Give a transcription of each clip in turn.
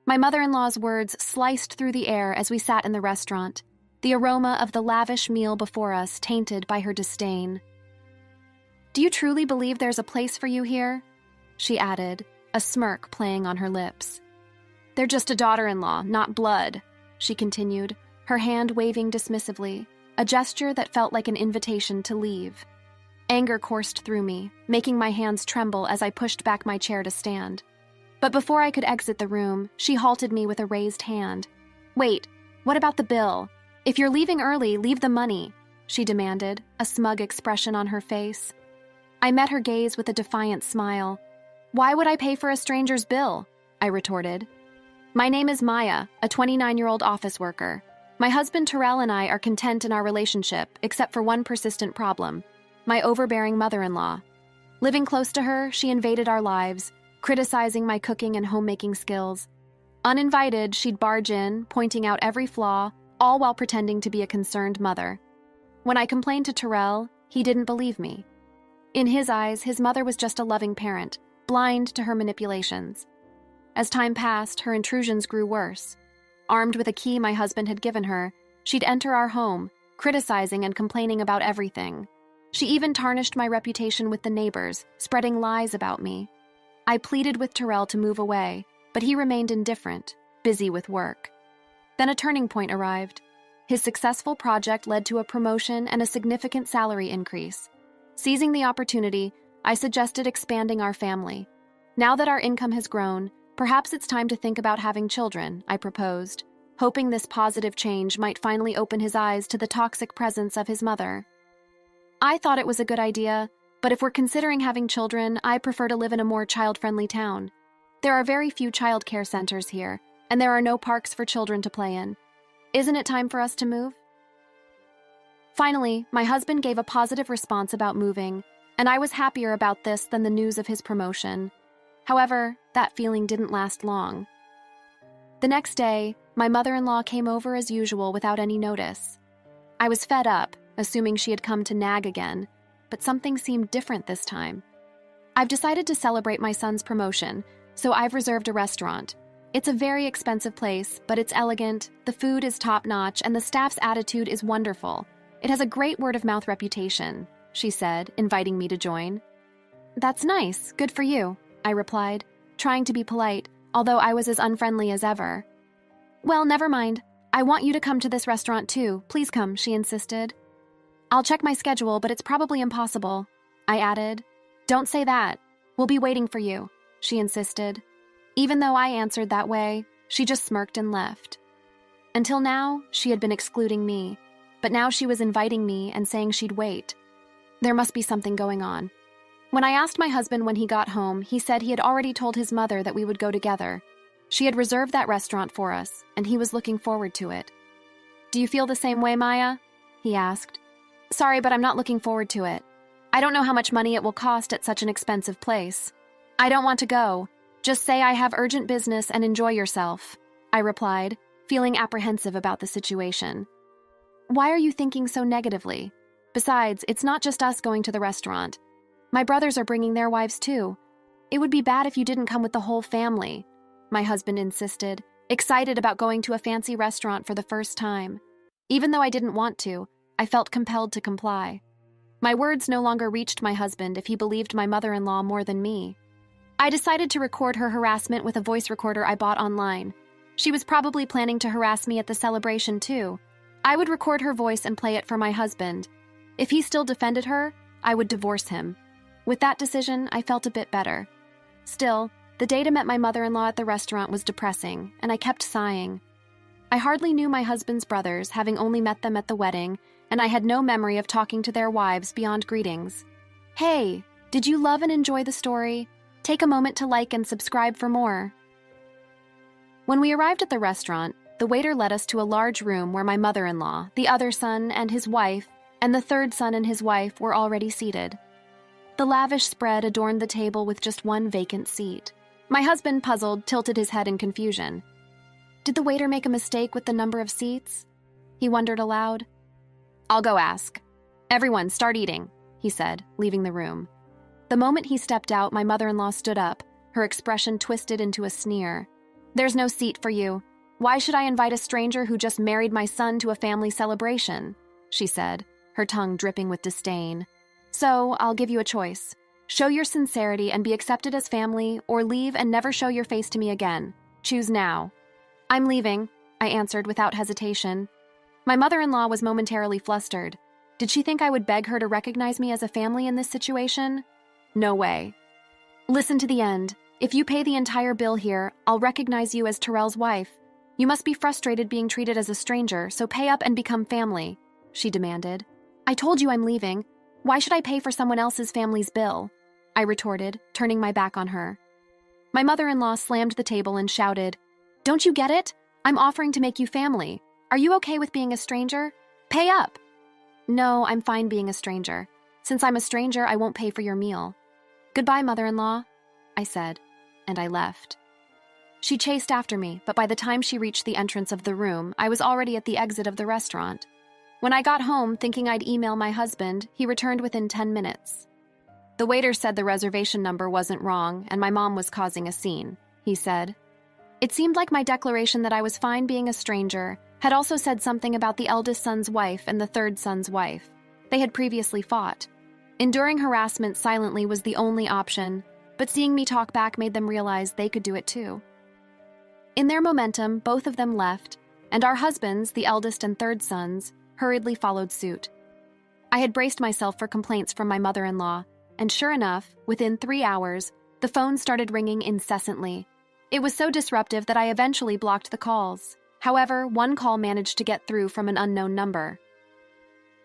My mother-in-law's words sliced through the air as we sat in the restaurant, the aroma of the lavish meal before us tainted by her disdain. "Do you truly believe there's a place for you here?" she added, a smirk playing on her lips. "They're just a daughter-in-law, not blood," she continued, her hand waving dismissively, a gesture that felt like an invitation to leave. Anger coursed through me, making my hands tremble as I pushed back my chair to stand. But before I could exit the room, she halted me with a raised hand. "Wait, what about the bill? If you're leaving early, leave the money," she demanded, a smug expression on her face. I met her gaze with a defiant smile. "Why would I pay for a stranger's bill?" I retorted. "My name is Maya, a 29-year-old office worker. My husband Terrell and I are content in our relationship, except for one persistent problem: my overbearing mother-in-law. Living close to her, she invaded our lives, criticizing my cooking and homemaking skills. Uninvited, she'd barge in, pointing out every flaw, all while pretending to be a concerned mother. When I complained to Terrell, he didn't believe me. In his eyes, his mother was just a loving parent, blind to her manipulations. As time passed, her intrusions grew worse. Armed with a key my husband had given her, she'd enter our home, criticizing and complaining about everything. She even tarnished my reputation with the neighbors, spreading lies about me. I pleaded with Terrell to move away, but he remained indifferent, busy with work. Then a turning point arrived. His successful project led to a promotion and a significant salary increase. Seizing the opportunity, I suggested expanding our family. Now that our income has grown, perhaps it's time to think about having children, I proposed, hoping this positive change might finally open his eyes to the toxic presence of his mother. I thought it was a good idea, but if we're considering having children, I prefer to live in a more child-friendly town. There are very few child care centers here, and there are no parks for children to play in. Isn't it time for us to move? Finally, my husband gave a positive response about moving, and I was happier about this than the news of his promotion. However, that feeling didn't last long. The next day, my mother-in-law came over as usual without any notice. I was fed up, assuming she had come to nag again, but something seemed different this time. I've decided to celebrate my son's promotion, so I've reserved a restaurant. It's a very expensive place, but it's elegant, the food is top-notch, and the staff's attitude is wonderful. It has a great word-of-mouth reputation, she said, inviting me to join. "That's nice, good for you," I replied, trying to be polite, although I was as unfriendly as ever. "Well, never mind. I want you to come to this restaurant too. Please come," she insisted. "I'll check my schedule, but it's probably impossible," I added. "Don't say that. We'll be waiting for you," she insisted. Even though I answered that way, she just smirked and left. Until now, she had been excluding me, but now she was inviting me and saying she'd wait. There must be something going on. When I asked my husband when he got home, he said he had already told his mother that we would go together. She had reserved that restaurant for us, and he was looking forward to it. "Do you feel the same way, Maya?" he asked. "Sorry, but I'm not looking forward to it. I don't know how much money it will cost at such an expensive place. I don't want to go. Just say I have urgent business and enjoy yourself," I replied, feeling apprehensive about the situation. "Why are you thinking so negatively? Besides, it's not just us going to the restaurant. My brothers are bringing their wives too. It would be bad if you didn't come with the whole family," my husband insisted, excited about going to a fancy restaurant for the first time. Even though I didn't want to, I felt compelled to comply. My words no longer reached my husband if he believed my mother-in-law more than me. I decided to record her harassment with a voice recorder I bought online. She was probably planning to harass me at the celebration too. I would record her voice and play it for my husband. If he still defended her, I would divorce him. With that decision, I felt a bit better. Still, the day to meet my mother-in-law at the restaurant was depressing, and I kept sighing. I hardly knew my husband's brothers, having only met them at the wedding, and I had no memory of talking to their wives beyond greetings. Hey, did you love and enjoy the story? Take a moment to like and subscribe for more. When we arrived at the restaurant, the waiter led us to a large room where my mother-in-law, the other son and his wife, and the third son and his wife were already seated. The lavish spread adorned the table with just one vacant seat. My husband, puzzled, tilted his head in confusion. Did the waiter make a mistake with the number of seats? He wondered aloud. "I'll go ask. Everyone, start eating," he said, leaving the room. The moment he stepped out, my mother-in-law stood up, her expression twisted into a sneer. There's no seat for you. Why should I invite a stranger who just married my son to a family celebration? She said, her tongue dripping with disdain. So, I'll give you a choice. Show your sincerity and be accepted as family, or leave and never show your face to me again. Choose now. I'm leaving, I answered without hesitation. My mother-in-law was momentarily flustered. Did she think I would beg her to recognize me as a family in this situation? No way. Listen to the end. If you pay the entire bill here, I'll recognize you as Terrell's wife. You must be frustrated being treated as a stranger, so pay up and become family, she demanded. I told you I'm leaving. Why should I pay for someone else's family's bill? I retorted, turning my back on her. My mother-in-law slammed the table and shouted, Don't you get it? I'm offering to make you family. Are you okay with being a stranger? Pay up! No, I'm fine being a stranger. Since I'm a stranger, I won't pay for your meal. Goodbye, mother-in-law, I said, and I left. She chased after me, but by the time she reached the entrance of the room, I was already at the exit of the restaurant. When I got home, thinking I'd email my husband, he returned within 10 minutes. The waiter said the reservation number wasn't wrong, and my mom was causing a scene, he said. It seemed like my declaration that I was fine being a stranger had also said something about the eldest son's wife and the third son's wife. They had previously fought. Enduring harassment silently was the only option, but seeing me talk back made them realize they could do it too. In their momentum, both of them left, and our husbands, the eldest and third sons, hurriedly followed suit. I had braced myself for complaints from my mother-in-law, and sure enough, within 3 hours, the phone started ringing incessantly. It was so disruptive that I eventually blocked the calls. However, one call managed to get through from an unknown number.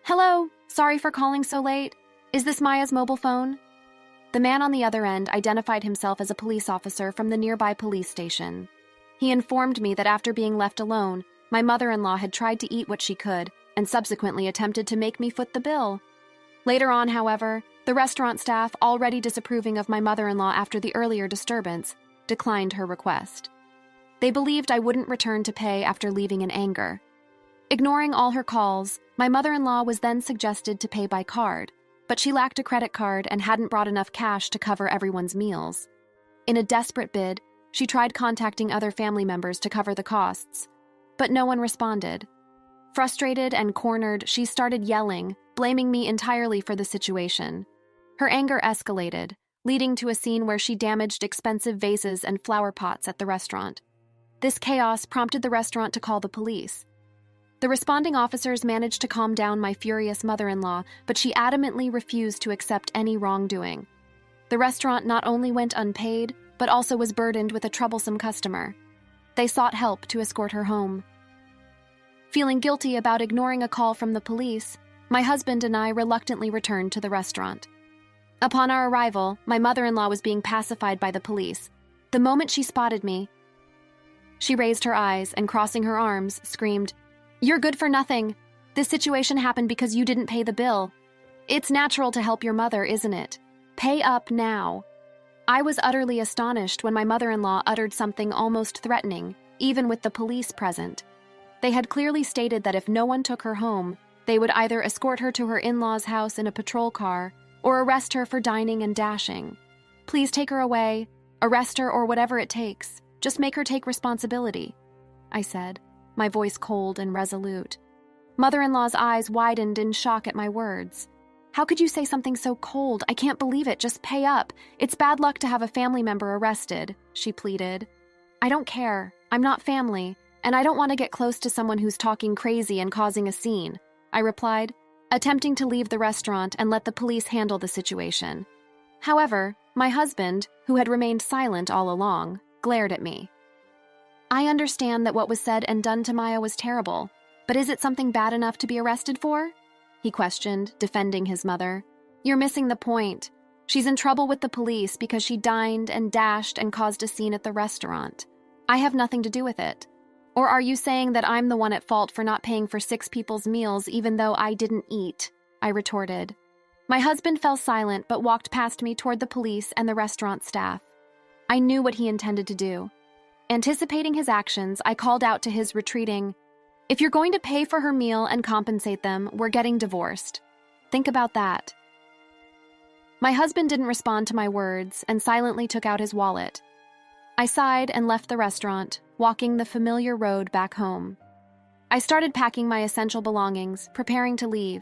Hello, sorry for calling so late. Is this Maya's mobile phone? The man on the other end identified himself as a police officer from the nearby police station. He informed me that after being left alone, my mother-in-law had tried to eat what she could and subsequently attempted to make me foot the bill. Later on, however, the restaurant staff, already disapproving of my mother-in-law after the earlier disturbance, declined her request. They believed I wouldn't return to pay after leaving in anger. Ignoring all her calls, my mother-in-law was then suggested to pay by card, but she lacked a credit card and hadn't brought enough cash to cover everyone's meals. In a desperate bid, she tried contacting other family members to cover the costs, but no one responded. Frustrated and cornered, she started yelling, blaming me entirely for the situation. Her anger escalated, leading to a scene where she damaged expensive vases and flower pots at the restaurant. This chaos prompted the restaurant to call the police. The responding officers managed to calm down my furious mother-in-law, but she adamantly refused to accept any wrongdoing. The restaurant not only went unpaid, but also was burdened with a troublesome customer. They sought help to escort her home. Feeling guilty about ignoring a call from the police, my husband and I reluctantly returned to the restaurant. Upon our arrival, my mother-in-law was being pacified by the police. The moment she spotted me, she raised her eyes and, crossing her arms, screamed, "You're good for nothing. This situation happened because you didn't pay the bill. It's natural to help your mother, isn't it? Pay up now." I was utterly astonished when my mother-in-law uttered something almost threatening, even with the police present. They had clearly stated that if no one took her home, they would either escort her to her in-laws' house in a patrol car or arrest her for dining and dashing. Please take her away, arrest her, or whatever it takes. Just make her take responsibility, I said, my voice cold and resolute. Mother-in-law's eyes widened in shock at my words. How could you say something so cold? I can't believe it. Just pay up. It's bad luck to have a family member arrested, she pleaded. I don't care. I'm not family, and I don't want to get close to someone who's talking crazy and causing a scene, I replied, attempting to leave the restaurant and let the police handle the situation. However, my husband, who had remained silent all along, glared at me. I understand that what was said and done to Maya was terrible, but is it something bad enough to be arrested for? He questioned, defending his mother. You're missing the point. She's in trouble with the police because she dined and dashed and caused a scene at the restaurant. I have nothing to do with it. Or are you saying that I'm the one at fault for not paying for 6 people's meals even though I didn't eat? I retorted. My husband fell silent but walked past me toward the police and the restaurant staff. I knew what he intended to do. Anticipating his actions, I called out to his retreating, "If you're going to pay for her meal and compensate them, we're getting divorced. Think about that." My husband didn't respond to my words and silently took out his wallet. I sighed and left the restaurant, walking the familiar road back home. I started packing my essential belongings, preparing to leave.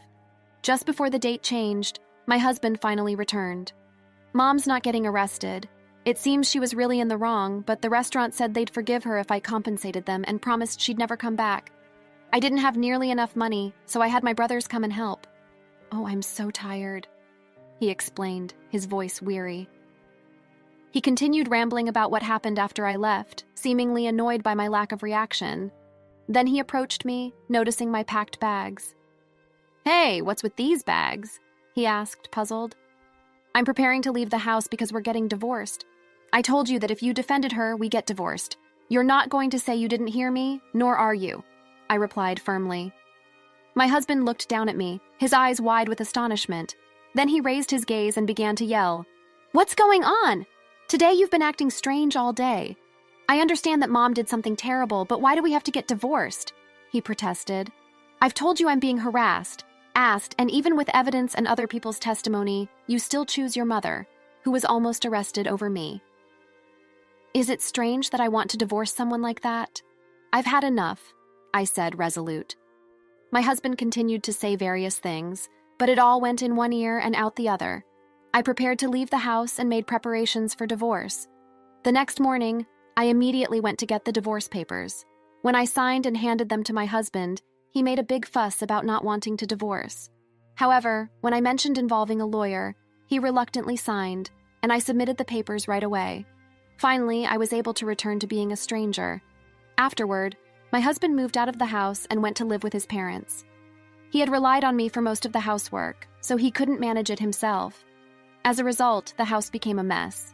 Just before the date changed, my husband finally returned. Mom's not getting arrested. It seems she was really in the wrong, but the restaurant said they'd forgive her if I compensated them and promised she'd never come back. I didn't have nearly enough money, so I had my brothers come and help. "Oh, I'm so tired," he explained, his voice weary. He continued rambling about what happened after I left, seemingly annoyed by my lack of reaction. Then he approached me, noticing my packed bags. "Hey, what's with these bags?" he asked, puzzled. "I'm preparing to leave the house because we're getting divorced. I told you that if you defended her, we get divorced. You're not going to say you didn't hear me, nor are you," I replied firmly. My husband looked down at me, his eyes wide with astonishment. Then he raised his gaze and began to yell, "What's going on? Today you've been acting strange all day. I understand that Mom did something terrible, but why do we have to get divorced?" he protested. "I've told you I'm being harassed, asked, and even with evidence and other people's testimony, you still choose your mother, who was almost arrested over me. Is it strange that I want to divorce someone like that? I've had enough," I said, resolute. My husband continued to say various things, but it all went in one ear and out the other. I prepared to leave the house and made preparations for divorce. The next morning, I immediately went to get the divorce papers. When I signed and handed them to my husband, he made a big fuss about not wanting to divorce. However, when I mentioned involving a lawyer, he reluctantly signed, and I submitted the papers right away. Finally, I was able to return to being a stranger. Afterward, my husband moved out of the house and went to live with his parents. He had relied on me for most of the housework, so he couldn't manage it himself. As a result, the house became a mess.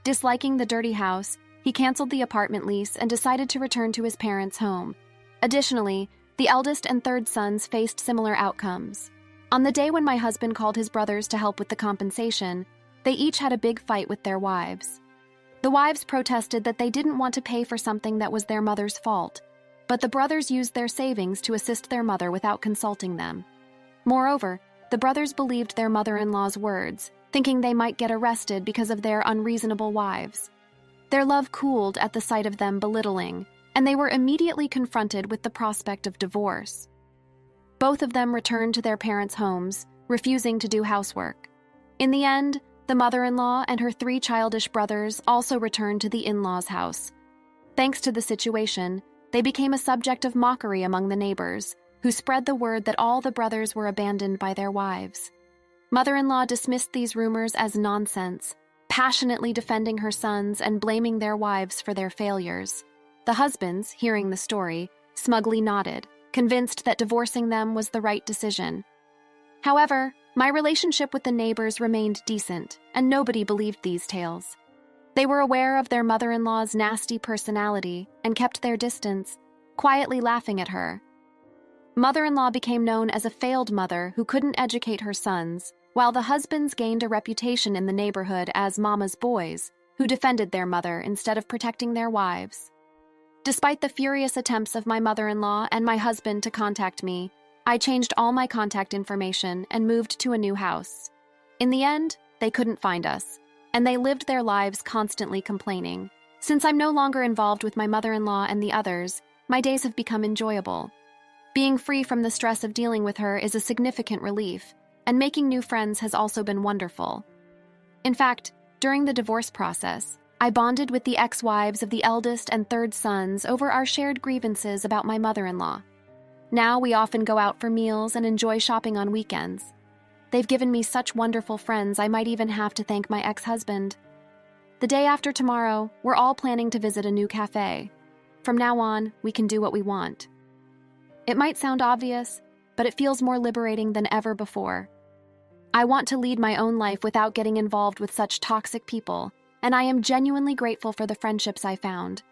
Disliking the dirty house, he canceled the apartment lease and decided to return to his parents' home. Additionally, the eldest and third sons faced similar outcomes. On the day when my husband called his brothers to help with the compensation, they each had a big fight with their wives. The wives protested that they didn't want to pay for something that was their mother's fault, but the brothers used their savings to assist their mother without consulting them. Moreover, the brothers believed their mother-in-law's words, thinking they might get arrested because of their unreasonable wives. Their love cooled at the sight of them belittling, and they were immediately confronted with the prospect of divorce. Both of them returned to their parents' homes, refusing to do housework. In the end, the mother-in-law and her 3 childish brothers also returned to the in-laws' house. Thanks to the situation, they became a subject of mockery among the neighbors, who spread the word that all the brothers were abandoned by their wives. Mother-in-law dismissed these rumors as nonsense, passionately defending her sons and blaming their wives for their failures. The husbands, hearing the story, smugly nodded, convinced that divorcing them was the right decision. However, my relationship with the neighbors remained decent, and nobody believed these tales. They were aware of their mother-in-law's nasty personality and kept their distance, quietly laughing at her. Mother-in-law became known as a failed mother who couldn't educate her sons, while the husbands gained a reputation in the neighborhood as mama's boys, who defended their mother instead of protecting their wives. Despite the furious attempts of my mother-in-law and my husband to contact me, I changed all my contact information and moved to a new house. In the end, they couldn't find us, and they lived their lives constantly complaining. Since I'm no longer involved with my mother-in-law and the others, my days have become enjoyable. Being free from the stress of dealing with her is a significant relief, and making new friends has also been wonderful. In fact, during the divorce process, I bonded with the ex-wives of the eldest and third sons over our shared grievances about my mother-in-law. Now we often go out for meals and enjoy shopping on weekends. They've given me such wonderful friends I might even have to thank my ex-husband. The day after tomorrow, we're all planning to visit a new cafe. From now on, we can do what we want. It might sound obvious, but it feels more liberating than ever before. I want to lead my own life without getting involved with such toxic people, and I am genuinely grateful for the friendships I found.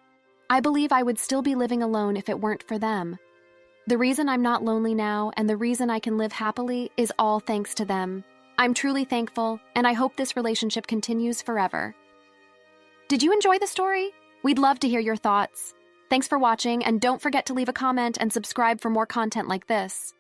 I believe I would still be living alone if it weren't for them. The reason I'm not lonely now and the reason I can live happily is all thanks to them. I'm truly thankful, and I hope this relationship continues forever. Did you enjoy the story? We'd love to hear your thoughts. Thanks for watching, and don't forget to leave a comment and subscribe for more content like this.